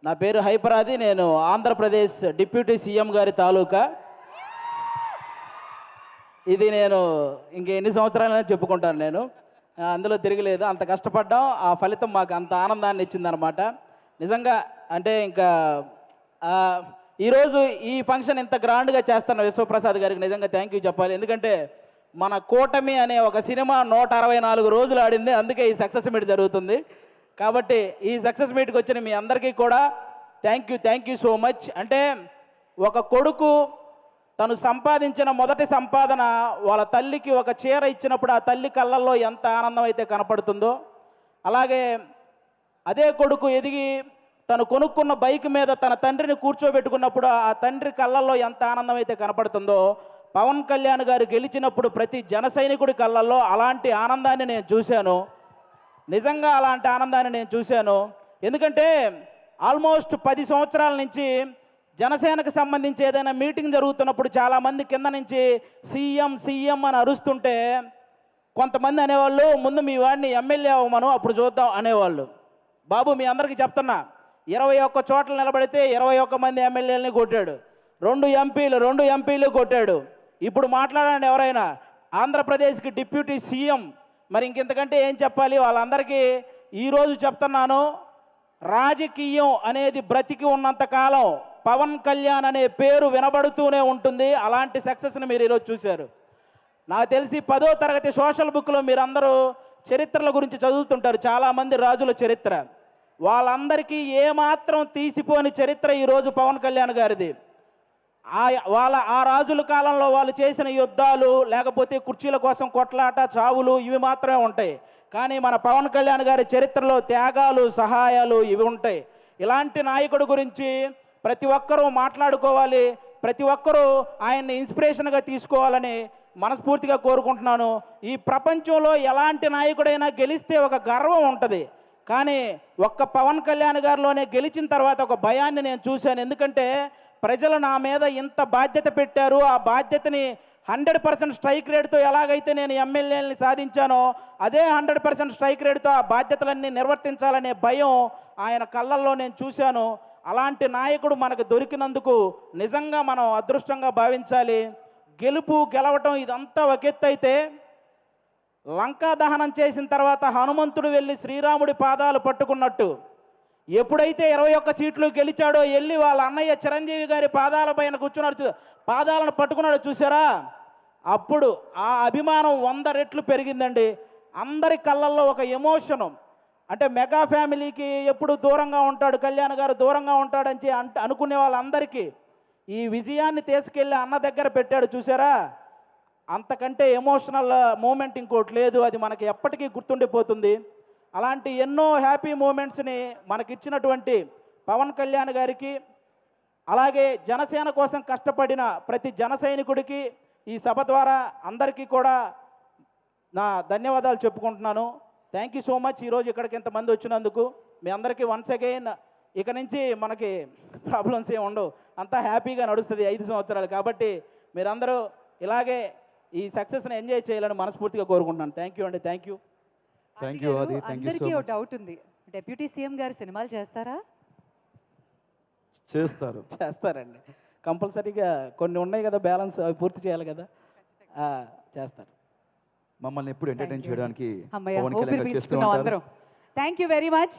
నా పేరు హైపరాది. నేను ఆంధ్రప్రదేశ్ డిప్యూటీ సీఎం గారి తాలూకా. ఇది నేను ఇంక ఎన్ని సంవత్సరాలైనా చెప్పుకుంటాను. నేను అందులో తిరగలేదు. అంత కష్టపడ్డాం, ఆ ఫలితం మాకు అంత ఆనందాన్ని ఇచ్చిందనమాట. నిజంగా అంటే ఇంకా ఈరోజు ఈ ఫంక్షన్ ఇంత గ్రాండ్గా చేస్తున్న విశ్వప్రసాద్ గారికి నిజంగా థ్యాంక్ యూ చెప్పాలి. ఎందుకంటే మన కూటమి అనే ఒక సినిమా 164 రోజులు ఆడింది, అందుకే ఈ సక్సెస్ మీట్ జరుగుతుంది. కాబట్టి ఈ సక్సెస్ మీట్కి వచ్చిన మీ అందరికీ కూడా థ్యాంక్ యూ సో మచ్. అంటే ఒక కొడుకు తను సంపాదించిన మొదటి సంపాదన వాళ్ళ తల్లికి ఒక చీర ఇచ్చినప్పుడు ఆ తల్లి కళ్ళల్లో ఎంత ఆనందం అయితే కనపడుతుందో, అలాగే అదే కొడుకు ఎదిగి తను కొనుక్కున్న బైక్ మీద తన తండ్రిని కూర్చోబెట్టుకున్నప్పుడు ఆ తండ్రి కళ్ళల్లో ఎంత ఆనందం అయితే కనపడుతుందో, పవన్ కళ్యాణ్ గారు గెలిచినప్పుడు ప్రతి జన సైనికుడి కళ్ళల్లో అలాంటి ఆనందాన్ని నేను చూశాను. నిజంగా అలాంటి ఆనందాన్ని నేను చూశాను. ఎందుకంటే ఆల్మోస్ట్ 10 సంవత్సరాల నుంచి జనసేనకు సంబంధించి ఏదైనా మీటింగ్ జరుగుతున్నప్పుడు చాలామంది కింద నుంచి సీఎం అని అరుస్తుంటే కొంతమంది అనేవాళ్ళు, ముందు మీ వాడిని ఎమ్మెల్యే అవ్వమను అప్పుడు చూద్దాం అనేవాళ్ళు. బాబు మీ అందరికీ చెప్తున్నా, 21 చోట్ల నిలబడితే 21 మంది ఎమ్మెల్యేలని కొట్టాడు, 2 ఎంపీలు కొట్టాడు. ఇప్పుడు మాట్లాడండి ఎవరైనా, ఆంధ్రప్రదేశ్కి డిప్యూటీ సీఎం, మరి ఇంకెంతకంటే ఏం చెప్పాలి? వాళ్ళందరికీ ఈరోజు చెప్తున్నాను, రాజకీయం అనేది బ్రతికి ఉన్నంతకాలం పవన్ కళ్యాణ్ అనే పేరు వినబడుతూనే ఉంటుంది. అలాంటి సక్సెస్ని మీరు ఈరోజు చూశారు. నాకు తెలిసి 10వ తరగతి సోషల్ బుక్లో మీరందరూ చరిత్రల గురించి చదువుతుంటారు, చాలామంది రాజుల చరిత్ర. వాళ్ళందరికీ ఏమాత్రం తీసిపోని చరిత్ర ఈరోజు పవన్ కళ్యాణ్ గారిది. ఆ రాజుల కాలంలో వాళ్ళు చేసిన యుద్ధాలు, లేకపోతే కుర్చీల కోసం కొట్లాట, చావులు ఇవి మాత్రమే ఉంటాయి. కానీ మన పవన్ కళ్యాణ్ గారి చరిత్రలో త్యాగాలు, సహాయాలు ఇవి ఉంటాయి. ఇలాంటి నాయకుడి గురించి ప్రతి ఒక్కరూ మాట్లాడుకోవాలి, ప్రతి ఒక్కరూ ఆయన్ని ఇన్స్పిరేషన్గా తీసుకోవాలని మనస్ఫూర్తిగా కోరుకుంటున్నాను. ఈ ప్రపంచంలో ఎలాంటి నాయకుడైనా గెలిస్తే ఒక గర్వం ఉంటుంది, కానీ ఒక్క పవన్ కళ్యాణ్ గారిలోనే గెలిచిన తర్వాత ఒక భయాన్ని నేను చూశాను. ఎందుకంటే ప్రజలు నా మీద ఇంత బాధ్యత పెట్టారు, ఆ బాధ్యతని 100% స్ట్రైక్ రేట్తో ఎలాగైతే నేను ఎమ్మెల్యేలని సాధించానో అదే 100% స్ట్రైక్ రేట్తో ఆ బాధ్యతలన్నీ నిర్వర్తించాలనే భయం ఆయన కళ్ళల్లో నేను చూశాను. అలాంటి నాయకుడు మనకు దొరికినందుకు నిజంగా మనం అదృష్టంగా భావించాలి. గెలవటం ఇదంతా ఒక ఎత్తు అయితే, లంకా దహనం చేసిన తర్వాత హనుమంతుడు వెళ్ళి శ్రీరాముడి పాదాలు పట్టుకున్నట్టు ఎప్పుడైతే 21 సీట్లు గెలిచాడో వెళ్ళి వాళ్ళ అన్నయ్య చిరంజీవి గారి పాదాల పైన కూర్చున్నాడు, పాదాలను పట్టుకున్నాడు చూసారా, అప్పుడు ఆ అభిమానం 100 రెట్లు పెరిగిందండి. అందరి కళ్ళల్లో ఒక ఎమోషను. అంటే మెగా ఫ్యామిలీకి ఎప్పుడు దూరంగా ఉంటాడు కళ్యాణ్ గారు, దూరంగా ఉంటాడని అనుకునే వాళ్ళందరికీ ఈ విజయాన్ని తీసుకెళ్ళి అన్న దగ్గర పెట్టాడు చూసారా, అంతకంటే ఎమోషనల్ మూమెంట్ ఇంకోటి లేదు. అది మనకి ఎప్పటికీ గుర్తుండిపోతుంది. అలాంటి ఎన్నో హ్యాపీ మూమెంట్స్ని మనకిచ్చినటువంటి పవన్ కళ్యాణ్ గారికి, అలాగే జనసేన కోసం కష్టపడిన ప్రతి జన సైనికుడికి ఈ సభ ద్వారా అందరికీ కూడా నా ధన్యవాదాలు చెప్పుకుంటున్నాను. Thank you so much. ఈరోజు ఇక్కడికి ఇంతమంది వచ్చినందుకు మీ అందరికీ వన్స్ అగైన్. ఇక నుంచి మనకి ప్రాబ్లమ్స్ ఏమి ఉండవు, అంతా హ్యాపీగా నడుస్తుంది 5 సంవత్సరాలు. కాబట్టి మీరందరూ ఇలాగే ఈ సక్సెస్ని ఎంజాయ్ చేయాలని మనస్ఫూర్తిగా కోరుకుంటున్నాను. థ్యాంక్ యూ అండి. Thank you. అందరికీ ఒక డౌట్ ఉంది, డిప్యూటీ సీఎం గారు సినిమాలు చేస్తారా? చేస్తారండి, కంపల్సరీగా. కొన్ని ఉన్నాయి కదా బ్యాలెన్స్, అవి పూర్తి చేయాలి కదా, చేస్తారు. మమ్మల్ని ఎప్పుడు ఎంటర్టైన్ చేయడానికి థ్యాంక్ యూ వెరీ మచ్.